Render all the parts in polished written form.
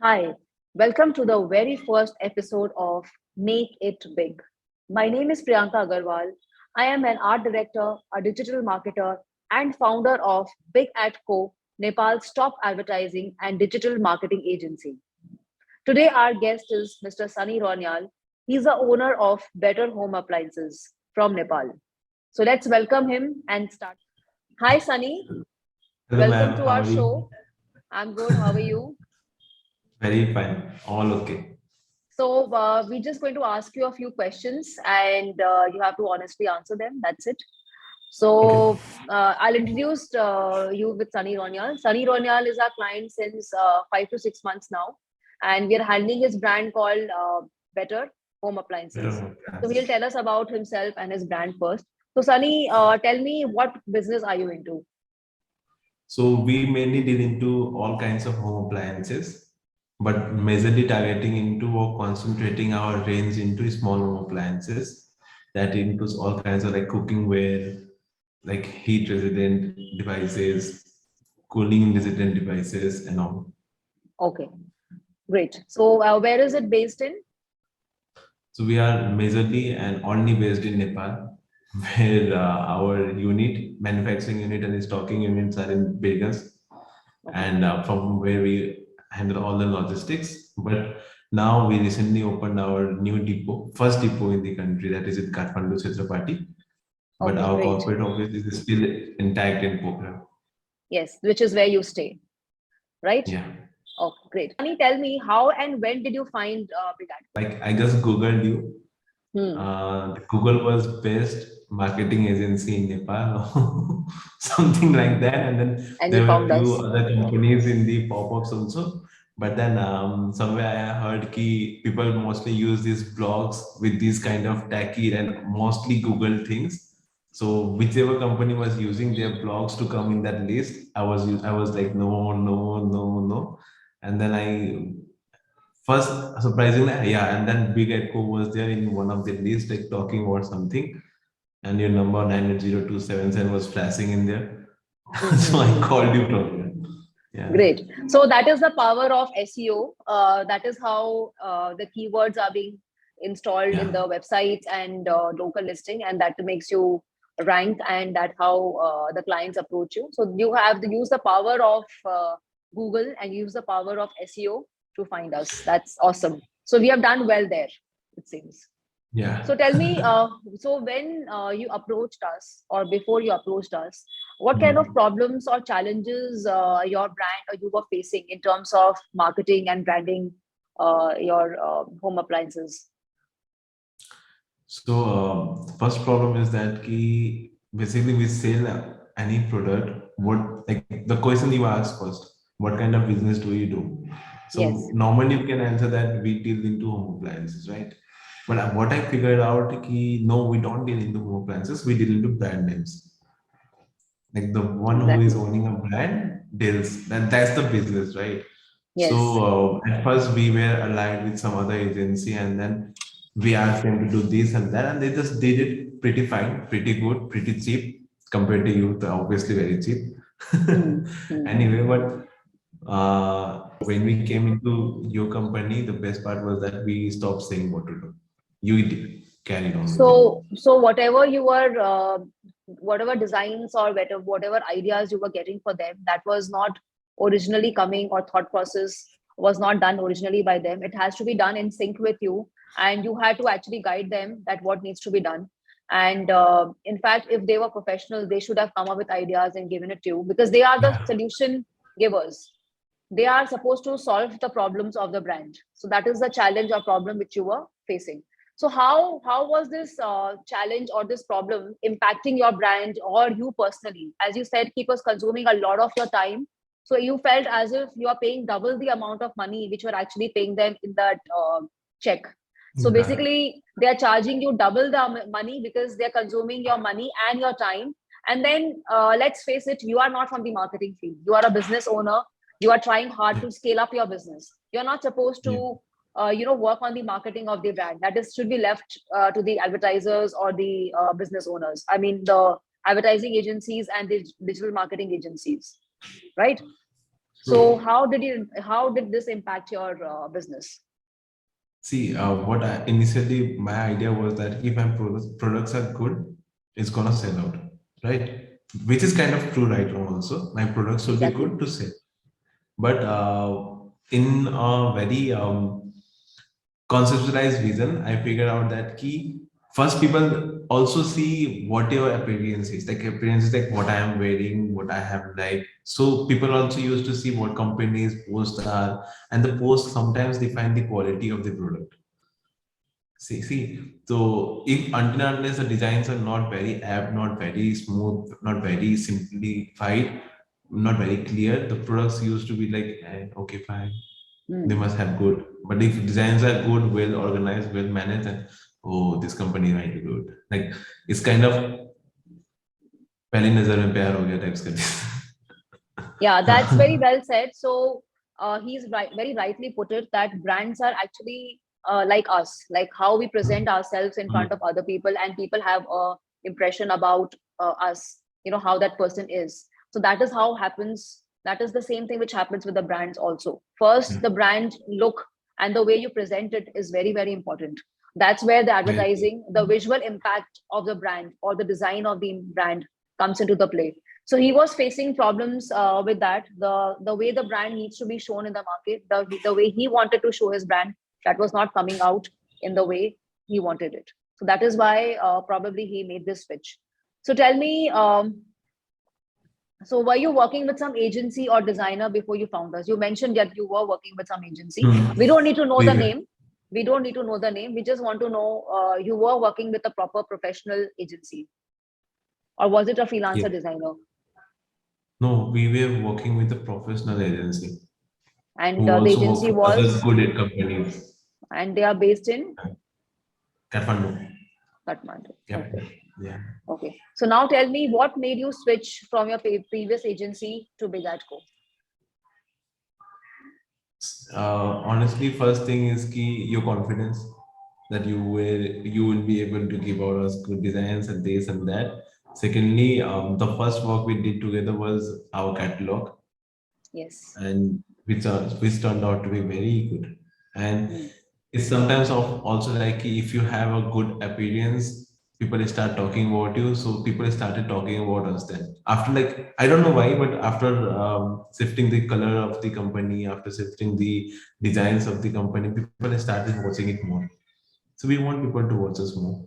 Hi, welcome to the very first episode of Make It Big. My name is Priyanka Agarwal. I am an art director, a digital marketer, and founder of BigADCO, Nepal's top advertising and digital marketing agency. Today, our guest is Mr. Sunny Rauniyar. He's the owner of Better Home Appliances from Nepal. So let's welcome him and start. Hi, Sunny. Hello, Welcome ma'am. to How our are you? show. I'm good. How are you? Very fine. All okay. So we're just going to ask you a few questions, and you have to honestly answer them. That's it. Okay. So I'll introduce you with Sunny Rauniyar. Sunny Rauniyar is our client since 5 to 6 months now, and we are handling his brand called Better Home Better Appliances. home So he'll plans. tell us about himself and his brand first. So Sunny, tell me what business are you into? So we mainly deal into all kinds of home appliances, but majorly targeting into or concentrating our range into small home appliances. That includes all kinds of like cooking ware, like heat resident devices, cooling resident devices, and all. Okay, great. So where is it based in? So we are majorly and only based in Nepal, where our unit, manufacturing unit and stocking units are in Vegas, Okay. and from where we handle all the logistics. But now we recently opened our new depot, first depot in the country, that is in Kathmandu, Chhatrapati. But Okay, our great. corporate office is still intact in Pokhara. Yes, which is where you stay, right? Yeah. Oh, great. Sunny, tell me how and when did you find BigADCO? Like I just Googled you. Hmm. Google was best marketing agency in Nepal, something like that. And then And you there were found few us. other companies in the pop-ups also. But then somewhere I heard ki people mostly use these blogs with these kind of tacky and mostly Google things. So whichever company was using their blogs to come in that list, I was like no, no, no, no. And then I first, surprisingly, yeah, and then Big Echo was there in one of the list, like talking about something, and your number 98027 was flashing in there. So I Mm-hmm. called you from there. Yeah, Great. So that is the power of SEO. That is how the keywords are being installed in yeah, the websites and local listing, and that makes you rank, and that how the clients approach you. So you have to use the power of Google and use the power of SEO to find us. That's awesome. So we have done well there, it seems. yeah. So tell me, so when you approached us or before you approached us, what kind of Hmm. problems or challenges your brand or you were facing in terms of marketing and branding your home appliances? So first problem is that ki basically we sell any product. What like the question you asked first? What kind of business do you do? So Yes. normally you can answer that we deal into home appliances, right? But what I figured out ki no, we don't deal into home appliances. We deal into brand names. Like the one who is Exactly. owning a brand deals. That's the business, right? So Yes. at first we were aligned with some other agency, and then we asked them to do this and that, and they just did it pretty fine, pretty good, pretty cheap compared to you. Obviously, very cheap. Hmm. Hmm. Anyway, but when we came into your company, the best part was that we stopped saying what to do. Carried on with it. So whatever you were, whatever designs or whatever ideas you were getting for them, that was not originally coming or thought process was not done originally by them. It has to be done in sync with you, and you had to actually guide them that what needs to be done. And in fact, if they were professionals, they should have come up with ideas and given it to you because they are the Yeah. solution givers. They are supposed to solve the problems of the brand. So that is the challenge or problem which you were facing. So how was this challenge or this problem impacting your brand or you personally? As you said, keep us consuming a lot of your time. So you felt as if you are paying double the amount of money which you're actually paying them in that check. So Yeah. basically, they are charging you double the money because they're consuming your money and your time. And then let's face it, you are not from the marketing field. You are a business owner. You are trying hard Yeah. to scale up your business. You're not supposed Yeah. to work on the marketing of the brand. That is should be left to the advertisers or the business owners. I mean, the advertising agencies and the digital marketing agencies, right? So So how did this impact your business? see, what I initially my idea was that if my products are good, it's gonna sell out, right? Which is kind of true right now also. My products should be Exactly. good to sell, but in a very conceptualized vision, I figured out that key first people also see what your appearance is. Like appearance is like what I am wearing, what I have like. So people also used to see what companies posts are, and the posts sometimes define the quality of the product. See. So if until and unless the designs are not very apt, not very smooth, not very simplified, not very clear, the products used to be like, okay, fine, they Hmm. must have good. But if designs are good, well organized, well managed, then oh, this company might be good. Like it's kind of पहली नजर में प्यार हो गया types का. Yeah, that's very well said. So he's right, very rightly put it that brands are actually like us, like how we present ourselves in front of other people, and people have a impression about us. You know how that person is. So that is how happens. That is the same thing which happens with the brands also. First, the brand look and the way you present it is very very important. That's where the Very advertising, the visual impact of the brand or the design of the brand comes into the play. So he was facing problems with that. The way the brand needs to be shown in the market, the way he wanted to show his brand, that was not coming out in the way he wanted it. So that is why probably he made this switch. So tell me, so were you working with some agency or designer before you found us? You mentioned that you were working with some agency. We don't need to know we the were. name. We don't need to know the name. We just want to know you were working with a proper professional agency, or was it a Yeah. freelancer designer? No, we were working with a professional agency And who the also work agency for other was, good companies. and they are based in Kathmandu. Kathmandu. Yeah. Okay. Yeah. Okay. So now tell me what made you switch from your previous agency to BigADCO? Honestly, first thing is key your confidence that you will be able to give out us good designs and this and that. Secondly, the first work we did together was our catalog, Yes. and which turned out to be very good. And Hmm. it's sometimes also like if you have a good appearance, people start talking about you. So people started talking about us then. After like I don't know why, but after shifting the color of the company, after shifting the designs of the company, people started watching it more. So we want people to watch us more.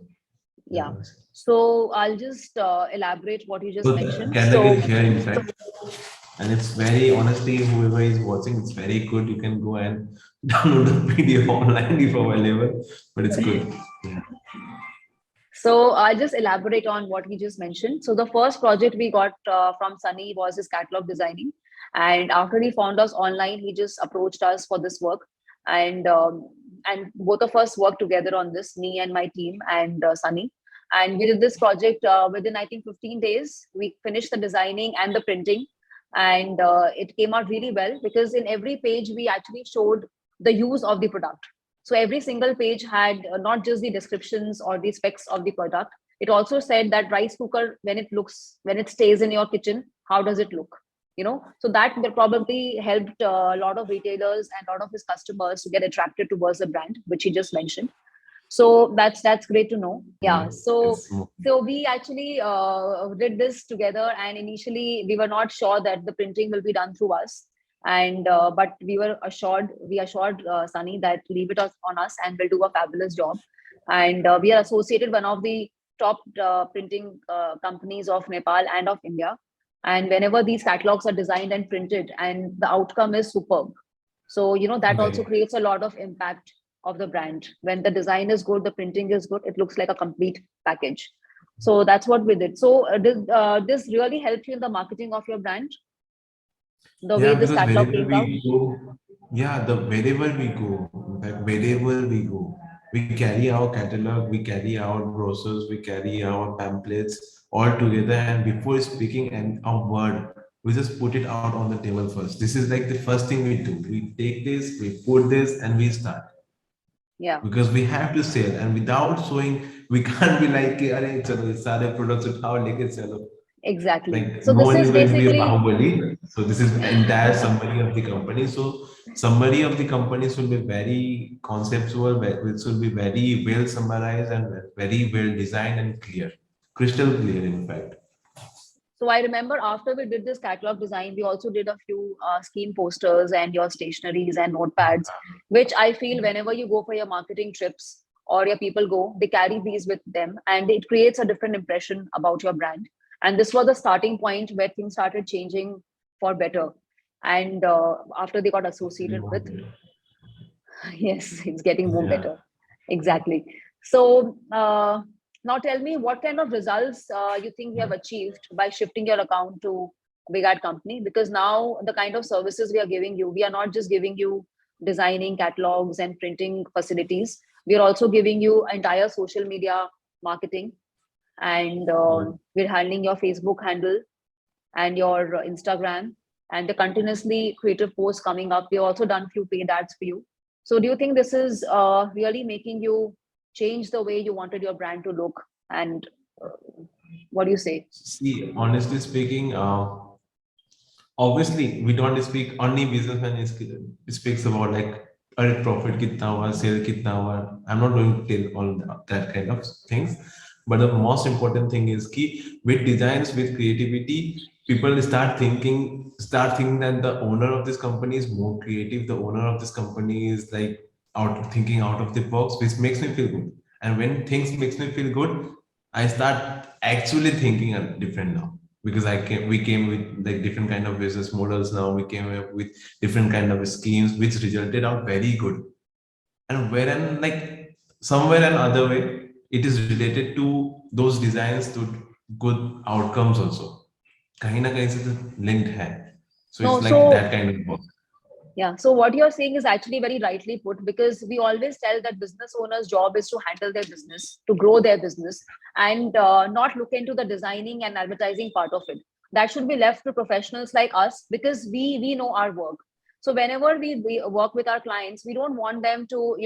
That Yeah. was. So I'll just elaborate what you just So the mentioned. catalog So is here in fact, and it's very honestly, whoever is watching, it's very good. You can go and download the PDF online if available, but it's good. Yeah. So I'll just elaborate on what he just mentioned. So the first project we got from Sunny was his catalog designing, and after he found us online, he just approached us for this work, and both of us worked together on this, me and my team and Sunny, and we did this project within I think 15 days. We finished the designing and the printing, and it came out really well because in every page we actually showed the use of the product. So every single page had not just the descriptions or the specs of the product. It also said that rice cooker, when it stays in your kitchen, how does it look? You know, so that probably helped a lot of retailers and a lot of his customers to get attracted towards the brand, which he just mentioned. So that's great to know. Yeah. So It's more. so we actually did this together, and initially we were not sure that the printing will be done through us, and but we assured Sunny that leave it on us, and we'll do a fabulous job. And we are associated one of the top printing companies of Nepal and of India. And whenever these catalogs are designed and printed, and the outcome is superb, so you know that also Very. creates a lot of impact of the brand. When the design is good, the printing is good, it looks like a complete package. So that's what we did. So did this really help you in the marketing of your brand, the way Yeah, this because catalog wherever came out? we go, yeah, the wherever we go, like wherever we go, we carry our catalog, we carry our brochures, we carry our pamphlets all together, and before speaking a word, we just put it out on the table first. This is like the first thing we do. We take this, we put this, and we start Yeah. because we have to sell, and without showing, we can't be like, "अरे चलो ये सारे products उठाओ लेके चलो." Exactly. Like So no this one is is going to be a basically, Bahubali. So this is entire summary of the company. So summary of the company should be very conceptual, which should be very well summarized and very well designed and clear, crystal clear, in fact. so I remember after we did this catalog design, we also did a few scheme posters and your stationaries and notepads, which I feel whenever you go for your marketing trips or your people go, they carry these with them and it creates a different impression about your brand. And this was the starting point where things started changing for better. And after they got associated with, yes, it's getting more Yeah. better. Exactly. So now tell me what kind of results you think you have achieved by shifting your account to Big Ad Company? Because now the kind of services we are giving you, we are not just giving you designing catalogs and printing facilities. We are also giving you entire social media marketing, and we're handling your Facebook handle and your Instagram and the continuously creative posts coming up. We've also done few paid ads for you. So do you think this is really making you change the way you wanted your brand to look? And uh, what do you say? See, honestly speaking, obviously we don't speak only businessman speaks about like earn profit kitna hua, sale kitna hua. I'm not going to tell all that kind of things, but the most important thing is key with designs, with creativity, people start thinking that the owner of this company is more creative, the owner of this company is like thinking out of the box, which makes me feel good. And when things makes me feel good, I start actually thinking different now, because we came with like different kind of business models. Now we came up with different kind of schemes which resulted out very good. And wherein like somewhere and other way it is related to those designs to good outcomes also. कहीं ना कहीं से तो linked है. So No, it's like so that kind of work. yeah, so what you're saying is actually very rightly put, because we always tell that business owners' job is to handle their business, to grow their business, and not look into the designing and advertising part of it. That should be left to professionals like us, because we know our work. So whenever we work with our clients, we don't want them to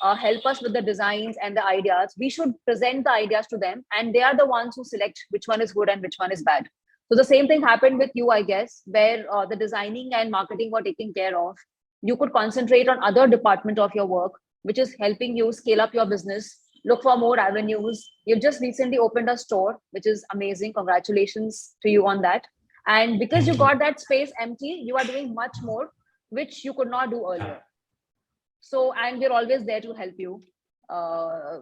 help us with the designs and the ideas. We should present the ideas to them, and they are the ones who select which one is good and which one is bad. So the same thing happened with you, I guess, where the designing and marketing were taken care of. You could concentrate on other department of your work, which is helping you scale up your business, look for more avenues. You've just recently opened a store, which is amazing. Congratulations to you on that. And because you Thank you. got that space empty, you are doing much more, which you could not do earlier. So, and we're always there to help you.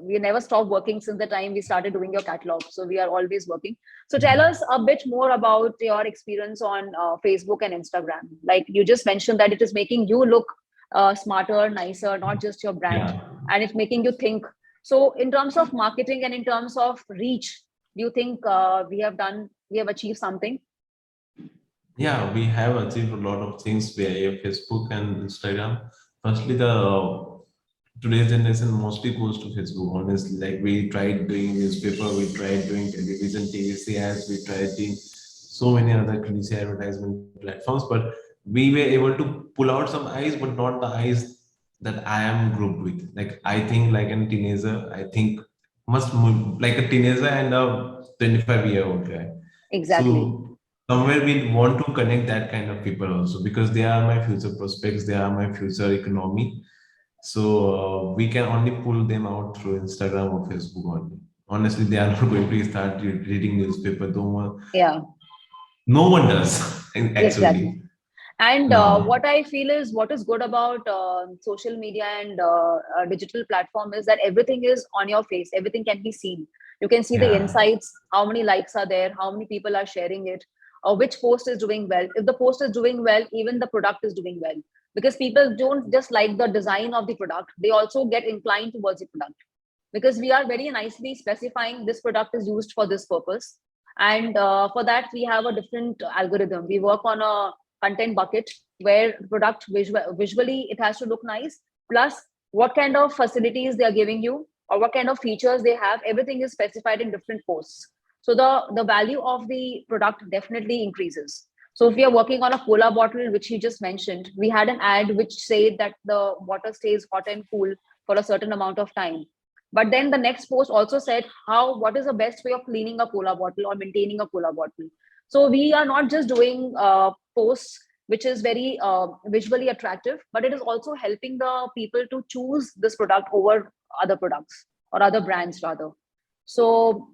We never stop working since the time we started doing your catalog. So we are always working. So tell us a bit more about your experience on Facebook and Instagram. Like you just mentioned that it is making you look smarter, nicer, not just your brand, Yeah. and it's making you think. So in terms of marketing and in terms of reach, do you think we have achieved something? Yeah, we have achieved a lot of things via Facebook and Instagram. Firstly, the today's generation mostly goes to Facebook. Honestly, like we tried doing newspaper, we tried doing television, TVC ads, we tried doing so many other cliche advertisement platforms, but we were able to pull out some eyes, but not the eyes that I am grouped with. Like I think like a teenager, I think like a teenager and a 25-year-old guy. Exactly. So somewhere we want to connect that kind of people also, because they are my future prospects, they are my future economy. So we can only pull them out through Instagram or Facebook only. Honestly, they are not going to start reading newspaper. Yeah, No one does exactly. actually And what now. I feel is what is good about social media and digital platform is that everything is on your face. Everything can be seen. You can see the Yeah, insights, how many likes are there, how many people are sharing it, or which post is doing well. If the post is doing well, even the product is doing well. Because people don't just like the design of the product, they also get inclined towards the product, because we are very nicely specifying this product is used for this purpose. And for that, we have a different algorithm. We work on a content bucket where product visually it has to look nice, plus what kind of facilities they are giving you or what kind of features they have. Everything is specified in different posts. So the value of the product definitely increases. So if we are working on a cola bottle, which you just mentioned, we had an ad which said that the water stays hot and cool for a certain amount of time. But then the next post also said how what is the best way of cleaning a cola bottle or maintaining a cola bottle. So we are not just doing posts which is very visually attractive, but it is also helping the people to choose this product over other products or other brands rather. So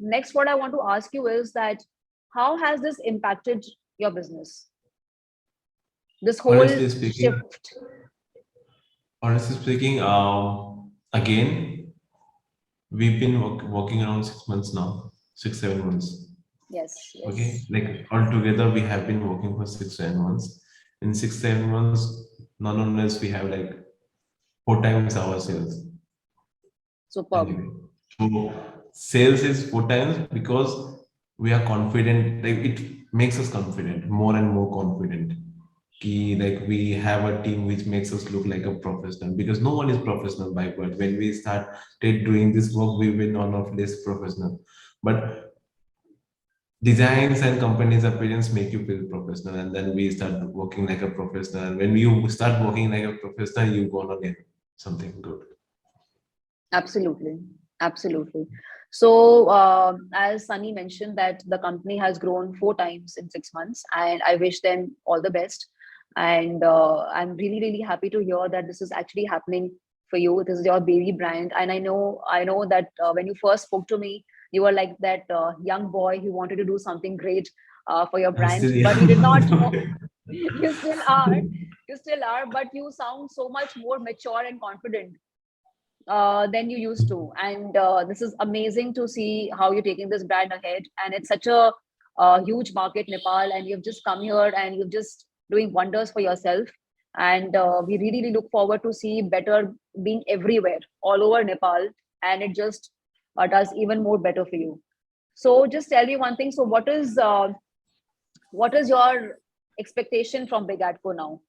next, what I want to ask you is that how has this impacted your business? This whole Honestly speaking, shift. honestly speaking, again, we've been working around 6 months now, 6, 7 months. Yes, Okay, yes, like altogether, we have been working for 6, 7 months. In 6, 7 months, none unless we have like 4 times our sales. superb. Anyway, so sales is 4 times because we are confident. Like it makes us confident, more and more confident. Like we have a team which makes us look like a professional because no one is professional by birth. When we started doing this work, we were none of less professional. But designs and companies' appearance make you feel professional, and then we start working like a professional. When you start working like a professional, you're gonna get something good. Absolutely. Absolutely. So, as Sunny mentioned, that the company has grown 4 times in 6 months, and I wish them all the best. And I'm really, really happy to hear that this is actually happening for you. This is your baby brand, and I know that when you first spoke to me, you were like that young boy who wanted to do something great for your I'm brand, still but you did not young. know. You still are, you still are, but you sound so much more mature and confident than you used to. And this is amazing to see how you're taking this brand ahead. And it's such a, huge market, Nepal, and you've just come here and you've just doing wonders for yourself. And we really, really look forward to see better being everywhere, all over Nepal, and it just does even more better for you. So just tell me one thing. So what is your expectation from BigADCO now?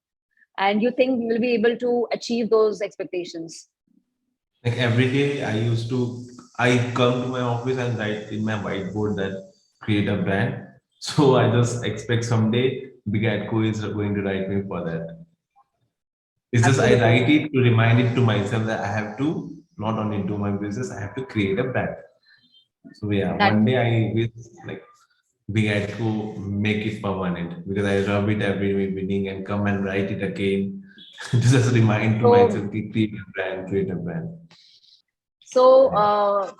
And you think we will be able to achieve those expectations? Like every day, I come to my office and write in my whiteboard that create a brand. So I just expect someday BigADCO is going to write me for that. It's just I Absolutely. write it to remind it to myself that I have to not only do my business, I have to create a brand. So yeah, That one day I wish like BigADCO make it permanent because I rub it every evening and come and write it again to just remind to so myself to create a brand, create a brand. so Yeah.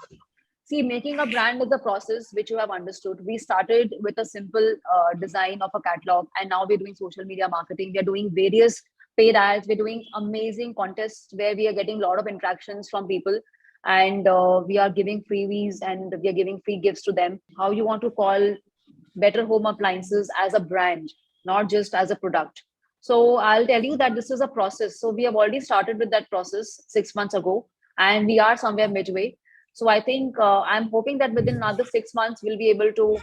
see, making a brand is a process which you have understood. We started with a simple design of a catalog, and now we're doing social media marketing. We're doing various paid ads. We're doing amazing contests where we are getting a lot of interactions from people, and we are giving freebies and we are giving free gifts to them. How you want to call Better Home Appliances as a brand, not just as a product. So I'll tell you that this is a process. So we have already started with that process 6 months ago, and we are somewhere midway. So I think I'm hoping that within another 6 months we'll be able to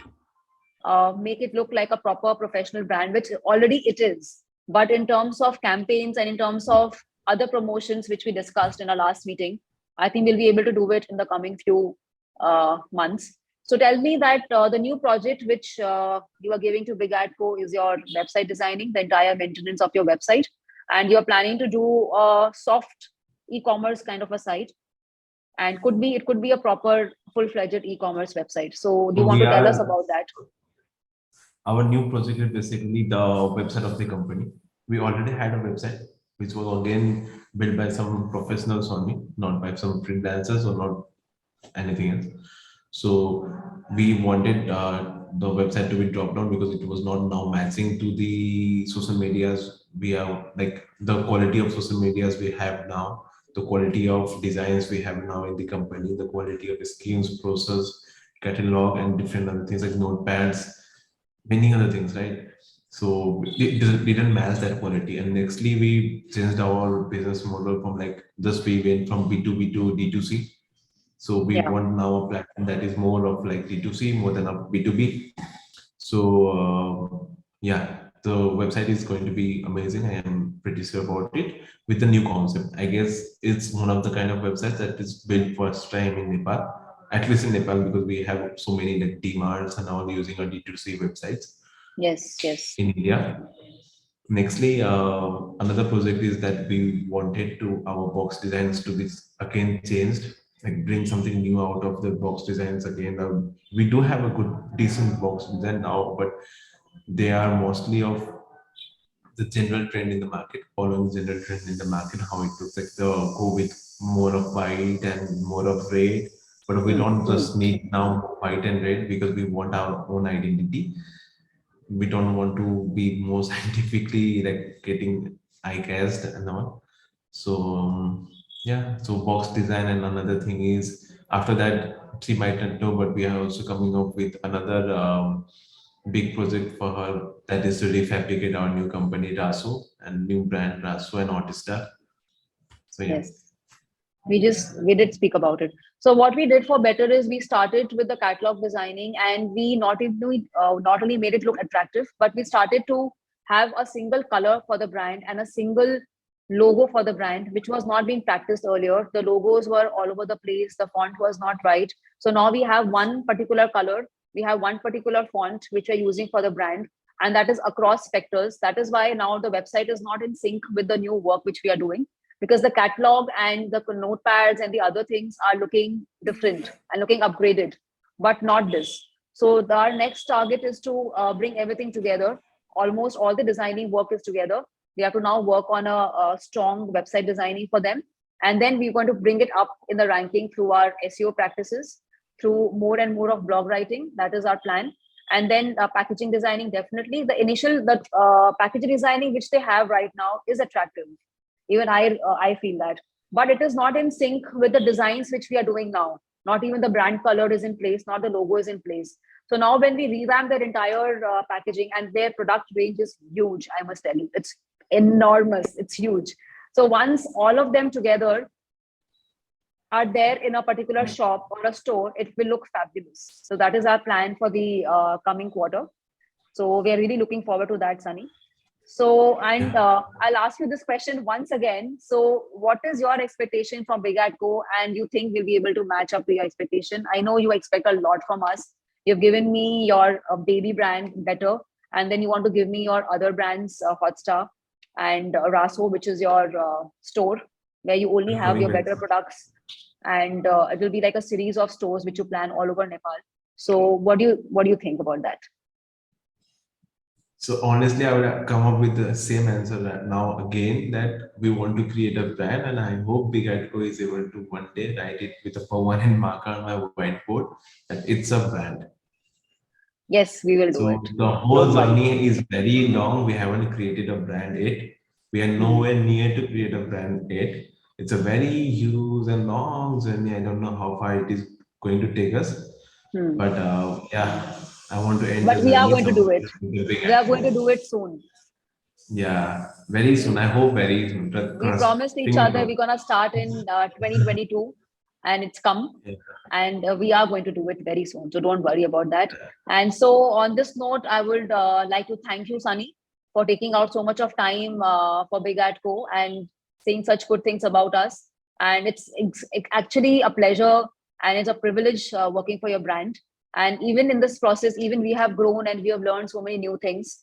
make it look like a proper professional brand, which already it is. But in terms of campaigns and in terms of other promotions, which we discussed in our last meeting, I think we'll be able to do it in the coming few months. So tell me that the new project which you are giving to BigADCO is your website designing, the entire maintenance of your website, and you're planning to do a soft e-commerce kind of a site, and could be a proper full-fledged e-commerce website. So do So you want we to tell us are about that? our new project is basically the website of the company. We already had a website which was again built by some professionals only, not by some freelancers or not anything else. So we wanted the website to be dropped down because it was not now matching to the social medias we have, like the quality of social medias we have now, the quality of designs we have now in the company, the quality of schemes, process, catalog, and different other things like notepads, many other things, right? So it didn't match that quality. And nextly, we changed our business model from like just we went from B2B to D2C. So we Yeah. want now a platform that is more of like D2C more than a B2B. So yeah, the website is going to be amazing. I am pretty sure about it with the new concept. I guess it's one of the kind of websites that is built first time in Nepal, at least in Nepal because we have so many like DMarts and all using our D2C websites Yes, yes. in India. Nextly, another project is that we wanted to our box designs to be again changed, like bring something new out of the box designs again. We do have a good, decent box design now, but they are mostly of the general trend in the market, following general trend in the market, how it looks like the go with more of white and more of red. But we don't just need now white and red because we want our own identity. We don't want to be more scientifically like getting eye cast and all. So yeah, so box design, and another thing is after that she might not know, but we are also coming up with another big project for her, that is to refabricate our new company Raso and new brand Raso and Artista. So yeah. Yes. We did speak about it. So what we did for better is we started with the catalog designing, and we not only made it look attractive, but we started to have a single color for the brand and a single logo for the brand, which was not being practiced earlier. The logos were all over the place, the font was not right. So now we have one particular color, we have one particular font which we're using for the brand, and that is across specters. That is why now the website is not in sync with the new work which we are doing, because the catalog and the notepads and the other things are looking different and looking upgraded, but not this. So our next target is to bring everything together. Almost all the designing work is together. We have to now work on a strong website designing for them, and then we're going to bring it up in the ranking through our SEO practices, through more and more of blog writing. That is our plan. And then packaging designing, definitely the initial the packaging designing which they have right now is attractive. Even I feel that, but it is not in sync with the designs which we are doing now. Not even the brand color is in place, not the logo is in place. So now when we revamp their entire packaging, and their product range is huge, I must tell you, it's enormous, it's huge. So once all of them together are there in a particular shop or a store, it will look fabulous. So that is our plan for the coming quarter. So we are really looking forward to that, Sunny. So, and Yeah. I'll ask you this question once again. So, what is your expectation from BigADCO, and you think we'll be able to match up to your expectation? I know you expect a lot from us. You've given me your baby brand better, and then you want to give me your other brands, Hotstar and Raso, which is your store where you only have Coming your back. better products, and it will be like a series of stores which you plan all over Nepal. So, what do you think about that? So honestly, I would come up with the same answer right now again, that we want to create a brand, and I hope Big Adco is able to one day write it with a permanent marker on my whiteboard that it's a brand. Yes, we will do So it. the whole Don't worry. journey is very long. We haven't created a brand yet. We are Hmm. nowhere near to create a brand yet. It's a very huge and long journey. I don't know how far it is going to take us, Hmm. but yeah, I want to end the But we are journey going to do somewhere it. with the Big We are going to Adco. do it soon. Yeah, very soon. I hope very soon. We Trust, promised each finger other crossed. we're going to start in 2022, and it's come, Yeah. and we are going to do it very soon. So don't worry about that. And so, on this note, I would like to thank you, Sunny, for taking out so much of time for Big Adco and saying such good things about us. And it's actually a pleasure, and it's a privilege working for your brand. And even in this process, even we have grown and we have learned so many new things.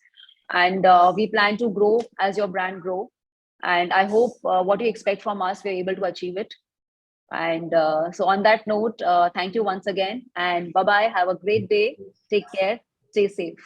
And we plan to grow as your brand grow. And I hope what you expect from us, we're able to achieve it. And so, on that note, thank you once again, and bye bye. Have a great day. Take care. Stay safe.